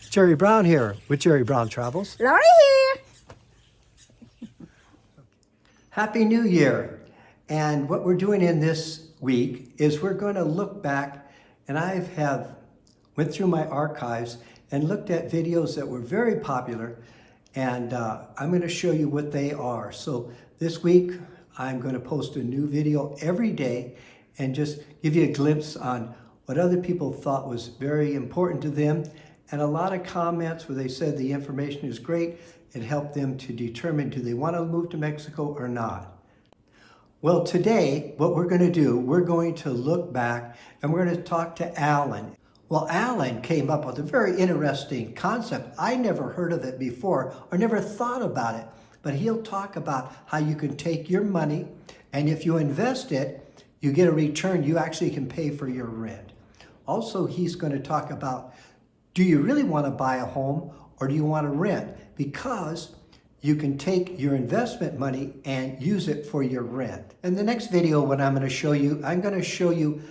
Jerry Brown here with Jerry Brown Travels. Lori here. Happy New Year. And what we're doing in this week is we're going to look back, and I have went through my archives and looked at videos that were very popular, and I'm going to show you what they are. So this week I'm going to post a new video every day and just give you a glimpse on what other people thought was very important to them, and a lot of comments where they said the information is great. It helped them to determine, do they want to move to Mexico or not? Well, today, what we're going to do, we're going to look back and we're going to talk to Alan. Well, Alan came up with a very interesting concept. I never heard of it before or never thought about it, but he'll talk about how you can take your money, and if you invest it, you get a return. You actually can pay for your rent. Also, he's going to talk about, do you really want to buy a home or do you want to rent? Because you can take your investment money and use it for your rent. In the next video, what I'm going to show you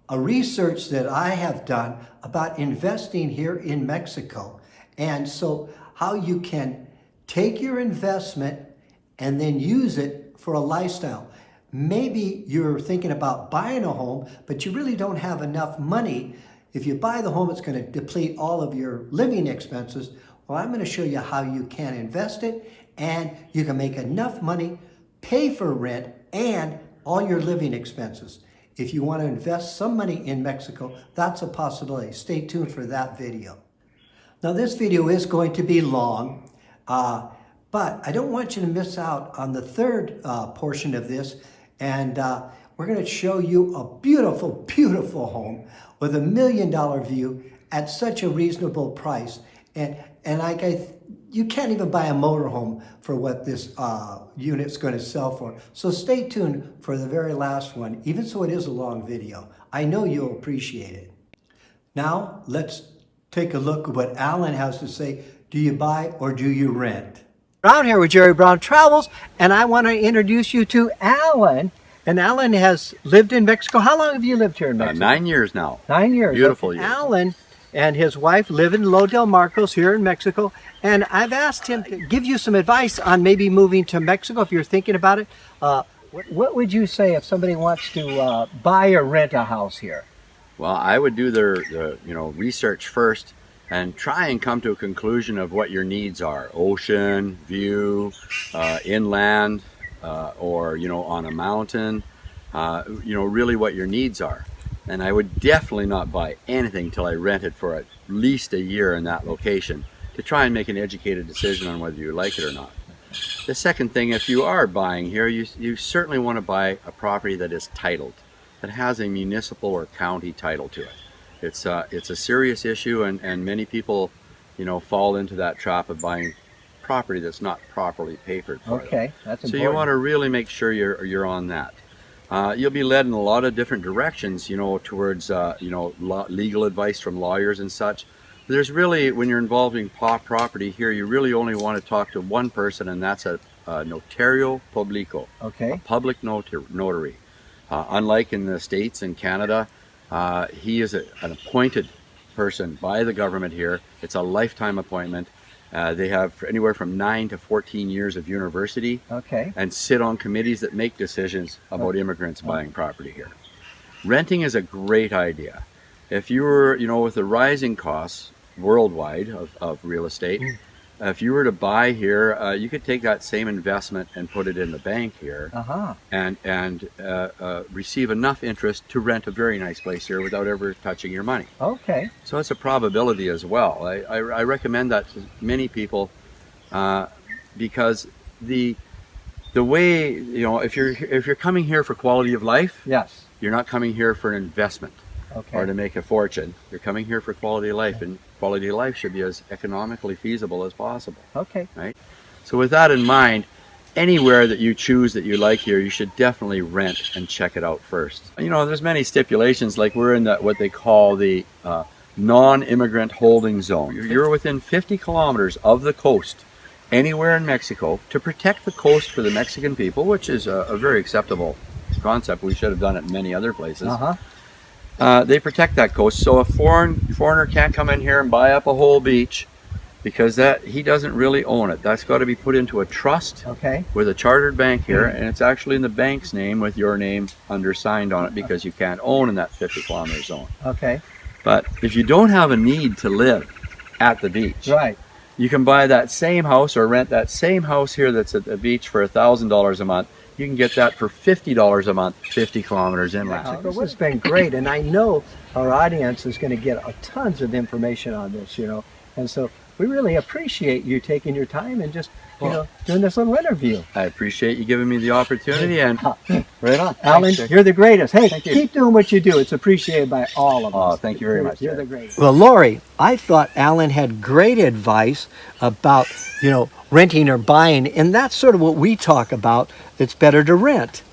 a research that I have done about investing here in Mexico. And so how you can take your investment and then use it for a lifestyle. Maybe you're thinking about buying a home, but you really don't have enough money. If you buy the home, it's going to deplete all of your living expenses. Well, I'm going to show you how you can invest it, and you can make enough money, pay for rent, and all your living expenses. If you want to invest some money in Mexico, that's a possibility. Stay tuned for that video. Now, this video is going to be long, but I don't want you to miss out on the third portion of this. And we're going to show you a beautiful, beautiful home with $1 million view at such a reasonable price. And you can't even buy a motorhome for what this unit's going to sell for. So stay tuned for the very last one, even so it is a long video. I know you'll appreciate it. Now, let's take a look at what Alan has to say. Do you buy or do you rent? Brown here with Jerry Brown Travels, and I want to introduce you to Alan. And Alan has lived in Mexico. How long have you lived here in Mexico? 9 years now. 9 years. Beautiful years. Alan and his wife live in Lo Del Marcos here in Mexico, and I've asked him to give you some advice on maybe moving to Mexico if you're thinking about it. What would you say if somebody wants to buy or rent a house here? Well, I would do their research first and try and come to a conclusion of what your needs are. Ocean, view, inland, or on a mountain, really what your needs are. And I would definitely not buy anything till I rented for at least a year in that location to try and make an educated decision on whether you like it or not. The second thing, if you are buying here, you certainly want to buy a property that is titled, that has a municipal or county title to it. It's a serious issue, and many people, fall into that trap of buying property that's not properly papered for. Okay, that's important. So you want to really make sure you're on that. You'll be led in a lot of different directions, towards legal advice from lawyers and such. There's really, when you're involving property here, you really only want to talk to one person, and that's a notario publico, okay, a public notary. Unlike in the States and Canada, he is an appointed person by the government here. It's a lifetime appointment. They have anywhere from 9 to 14 years of university, okay, and sit on committees that make decisions about immigrants buying property here. Renting is a great idea. If you were, with the rising costs worldwide of real estate, if you were to buy here, you could take that same investment and put it in the bank here, and receive enough interest to rent a very nice place here without ever touching your money. Okay. So it's a probability as well. I recommend that to many people, because the way, if you're coming here for quality of life, yes, you're not coming here for an investment. Okay. Or to make a fortune. You're coming here for quality of life, and quality of life should be as economically feasible as possible. Okay. Right? So with that in mind, anywhere that you choose that you like here, you should definitely rent and check it out first. There's many stipulations, like we're in what they call the non-immigrant holding zone. You're within 50 kilometers of the coast, anywhere in Mexico, to protect the coast for the Mexican people, which is a very acceptable concept. We should have done it in many other places. they protect that coast. So a foreigner can't come in here and buy up a whole beach, because that he doesn't really own it. That's got to be put into a trust Okay. with a chartered bank here, and it's actually in the bank's name with your name undersigned on it, because you can't own in that 50-kilometer zone. Okay. But if you don't have a need to live at the beach, Right. you can buy that same house or rent that same house here that's at the beach for $1,000 a month. You can get that for $50 a month, 50 kilometers inland. Wow, this has been great, and I know our audience is going to get tons of information on this, you know, and so we really appreciate you taking your time and just, you know, doing this little interview. I appreciate you giving me the opportunity, and right on. Alan, Thanks, you're the greatest. Hey, Thank you. keep doing what you do. It's appreciated by all of us. Oh, thank you very much, You're sir. the greatest. Well, Lori, I thought Alan had great advice about, you know, renting or buying, and that's sort of what we talk about. It's better to rent.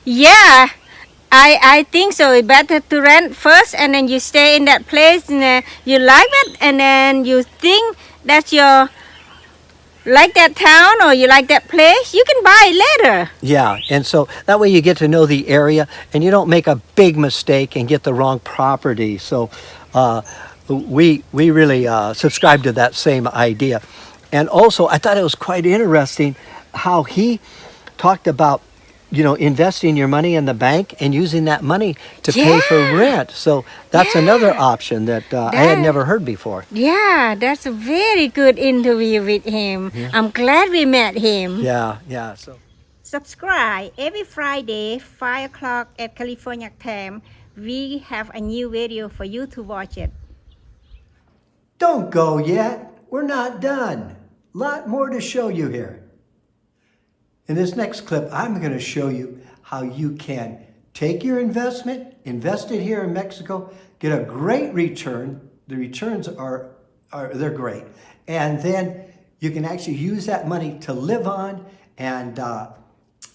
Yeah, I think so. It's better to rent first, and then you stay in that place, and you like it, and then you think that you like that town or you like that place, you can buy it later. Yeah, and so that way you get to know the area and you don't make a big mistake and get the wrong property. So we really subscribe to that same idea. And also, I thought it was quite interesting how he talked about, you know, investing your money in the bank and using that money to pay for rent. So that's another option that I had never heard before. Yeah, that's a very good interview with him. Yeah. I'm glad we met him. Yeah. So Subscribe every Friday, 5 o'clock at California time. We have a new video for you to watch it. don't go yet. We're not done. Lot more to show you here. In this next clip, I'm going to show you how you can take your investment, invest it here in Mexico, get a great return. The returns are they're great. And then you can actually use that money to live on, and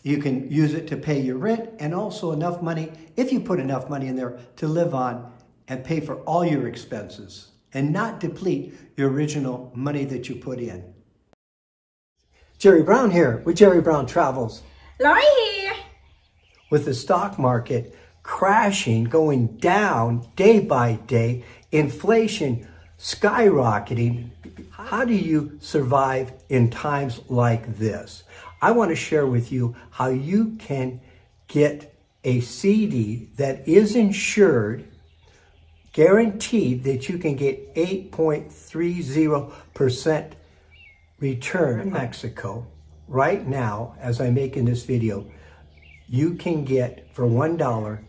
you can use it to pay your rent, and also enough money, if you put enough money in there, to live on and pay for all your expenses and not deplete your original money that you put in. Jerry Brown here with Jerry Brown Travels. Lori here. With the stock market crashing, going down day by day, inflation skyrocketing, how do you survive in times like this? I want to share with you how you can get a CD that is insured, guaranteed that you can get 8.30% return in Mexico. Right now, as I'm making this video, you can get for $1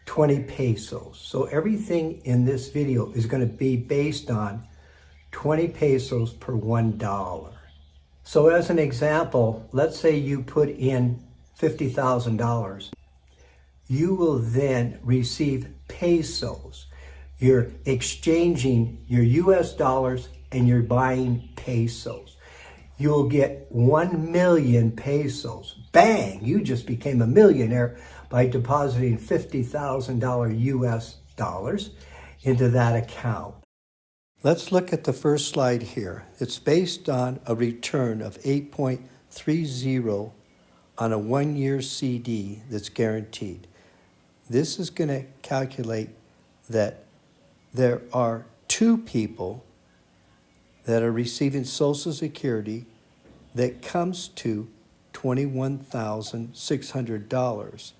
20 pesos. So everything in this video is going to be based on 20 pesos per $1. So as an example, let's say you put in $50,000. You will then receive pesos. You're exchanging your US dollars and you're buying pesos. You'll get 1 million pesos. Bang! You just became a millionaire by depositing $50,000 US dollars into that account. Let's look at the first slide here. It's based on a return of 8.30 on a 1-year CD that's guaranteed. This is going to calculate that there are 2 people that are receiving Social Security that comes to $21,600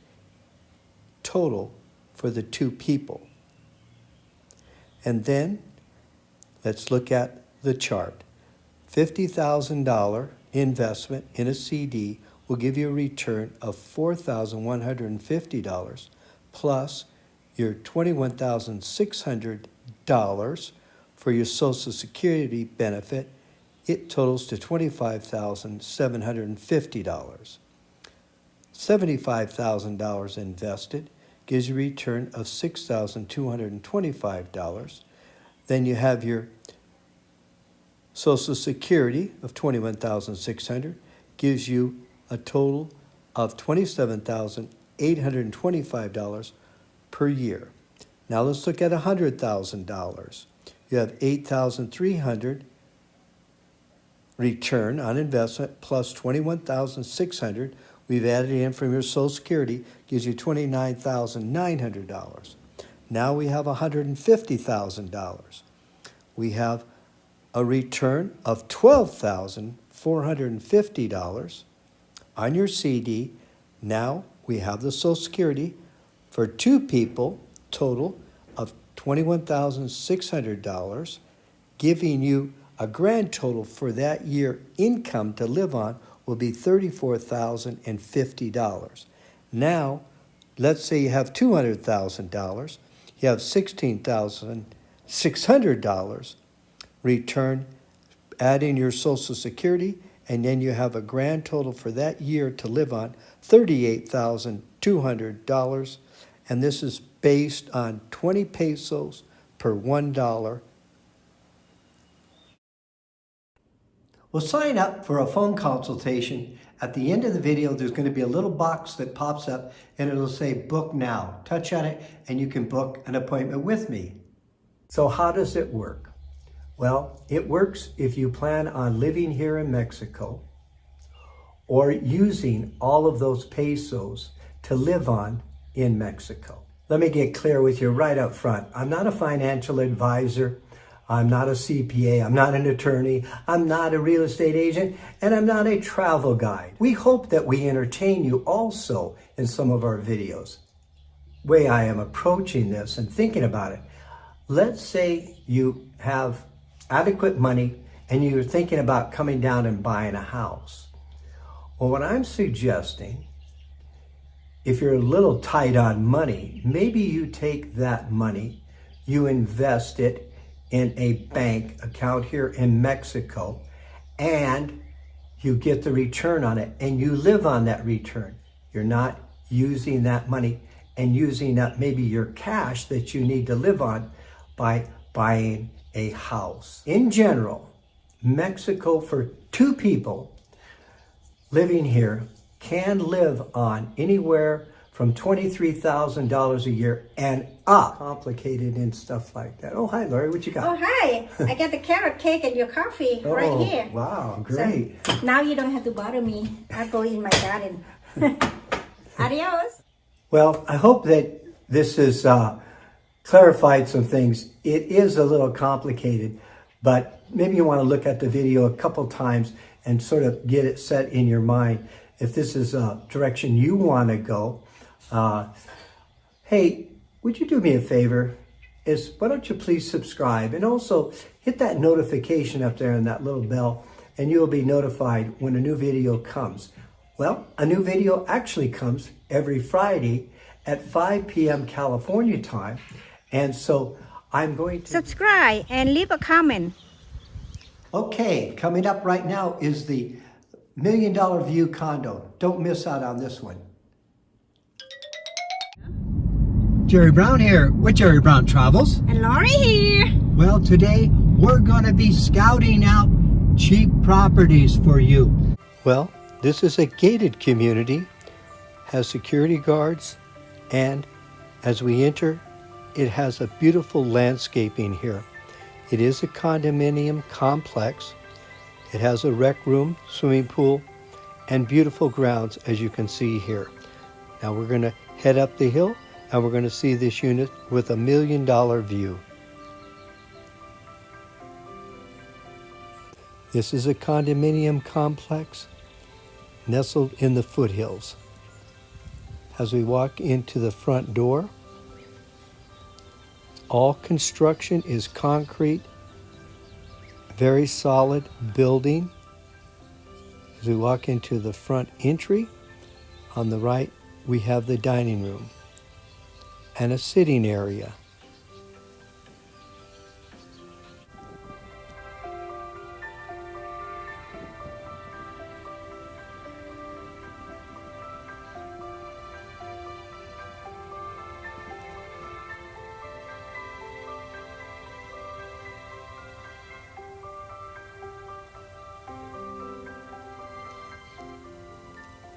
total for the 2 people. And then let's look at the chart. $50,000 investment in a CD will give you a return of $4,150 plus your $21,600 for your Social Security benefit. It totals to $25,750. $75,000 invested gives you a return of $6,225. Then you have your Social Security of $21,600, gives you a total of $27,825 per year. Now let's look at $100,000. You have $8,300 return on investment plus $21,600. We've added in from your Social Security, gives you $29,900. Now we have $150,000. We have a return of $12,450 on your CD. Now we have the Social Security for two people, total of $21,600, giving you a grand total for that year income to live on will be $34,050. Now, let's say you have $200,000, you have $16,600 return, add in your Social Security, and then you have a grand total for that year to live on, $38,200, and this is based on 20 pesos per $1. Well, sign up for a phone consultation. At the end of the video, there's going to be a little box that pops up and it'll say book now. Touch on it and you can book an appointment with me. So how does it work? Well, it works if you plan on living here in Mexico or using all of those pesos to live on in Mexico. Let me get clear with you right up front. I'm not a financial advisor. I'm not a CPA, I'm not an attorney, I'm not a real estate agent, and I'm not a travel guide. We hope that we entertain you also in some of our videos. The way I am approaching this and thinking about it, let's say you have adequate money and you're thinking about coming down and buying a house. Well, what I'm suggesting, if you're a little tight on money, maybe you take that money, you invest it in a bank account here in Mexico, and you get the return on it, and you live on that return. You're not using that money and using up maybe your cash that you need to live on by buying a house. In general, Mexico, for two people living here, can live on anywhere from $23,000 a year and up. Complicated and stuff like that. Oh, hi, Lori, what you got? Oh, hi. I got the carrot cake and your coffee right here. Wow, great. So now you don't have to bother me. I'll go in my garden. Adios. Well, I hope that this has clarified some things. It is a little complicated, but maybe you want to look at the video a couple times and sort of get it set in your mind. If this is a direction you want to go, hey, would you do me a favor? Why don't you please subscribe and also hit that notification up there and that little bell, and you'll be notified when a new video comes. Well, a new video actually comes every Friday at 5 p.m. California time, and so I'm going to Subscribe and leave a comment. Okay, coming up right now is the $1 Million View condo. Don't miss out on this one. Jerry Brown here with Jerry Brown Travels. And Lori here. Well, today we're going to be scouting out cheap properties for you. Well, this is a gated community, has security guards, and as we enter, it has a beautiful landscaping here. It is a condominium complex. It has a rec room, swimming pool, and beautiful grounds, as you can see here. Now we're going to head up the hill and we're going to see this unit with $1 million view. This is a condominium complex nestled in the foothills. As we walk into the front door, all construction is concrete, very solid building. As we walk into the front entry, on the right we have the dining room and a sitting area.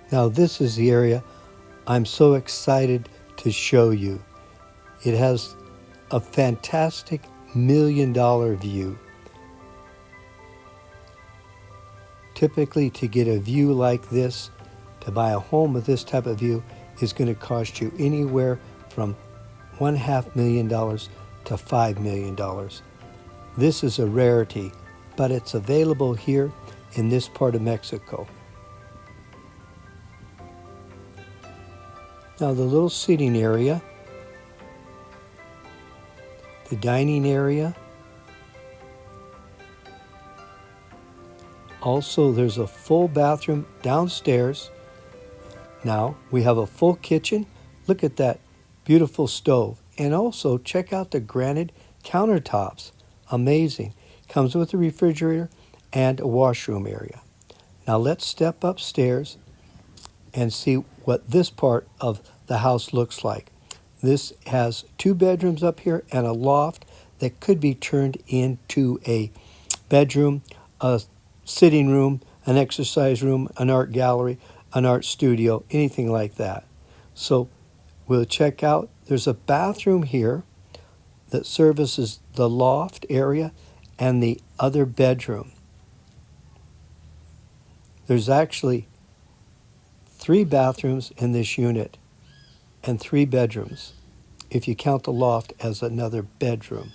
Now this is the area I'm so excited to show you. It has a fantastic $1 million view. Typically, to get a view like this, to buy a home with this type of view, is going to cost you anywhere from $1.5 million to $5 million. This is a rarity, but it's available here in this part of Mexico. Now the little seating area, the dining area. Also, there's a full bathroom downstairs. Now we have a full kitchen. Look at that beautiful stove. And also check out the granite countertops. Amazing. Comes with a refrigerator and a washroom area. Now let's step upstairs and see what this part of the house looks like. This has 2 bedrooms up here and a loft that could be turned into a bedroom, a sitting room, an exercise room, an art gallery, an art studio, anything like that. So we'll check out, there's a bathroom here that services the loft area and the other bedroom. There's actually 3 bathrooms in this unit and 3 bedrooms, if you count the loft as another bedroom.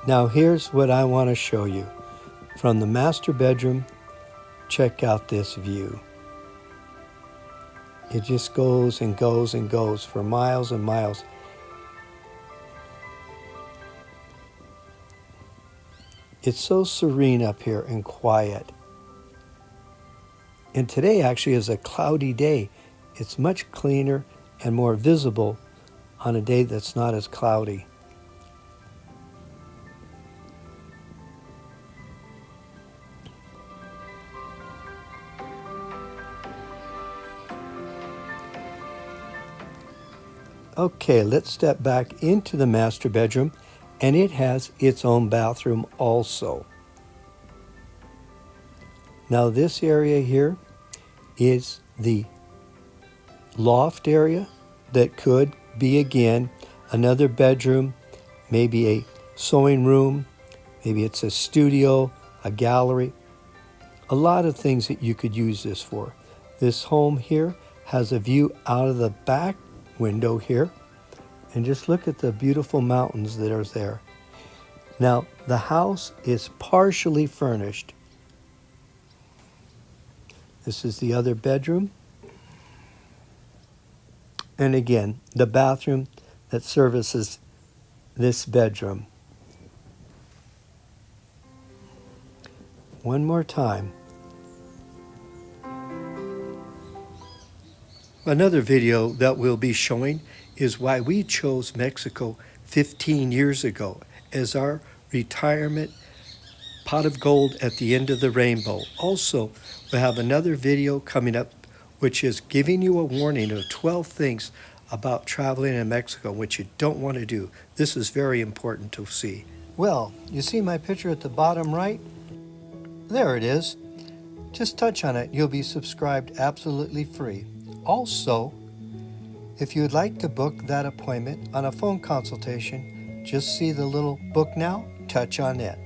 Now here's what I want to show you. From the master bedroom, check out this view. It just goes and goes and goes for miles and miles. It's so serene up here and quiet. And today actually is a cloudy day. It's much cleaner and more visible on a day that's not as cloudy. Okay, let's step back into the master bedroom, and it has its own bathroom also. Now this area here is the loft area that could be, again, another bedroom, maybe a sewing room, maybe it's a studio, a gallery, a lot of things that you could use this for. This home here has a view out of the back window here, and just look at the beautiful mountains that are there. Now the house is partially furnished. This is the other bedroom, and again the bathroom that services this bedroom. One more time. Another video that we'll be showing is why we chose Mexico 15 years ago as our retirement pot of gold at the end of the rainbow. Also, we'll have another video coming up which is giving you a warning of 12 things about traveling in Mexico which you don't want to do. This is very important to see. Well, you see my picture at the bottom right? There it is. Just touch on it. You'll be subscribed absolutely free. Also, if you'd like to book that appointment on a phone consultation, just see the little book now, touch on it.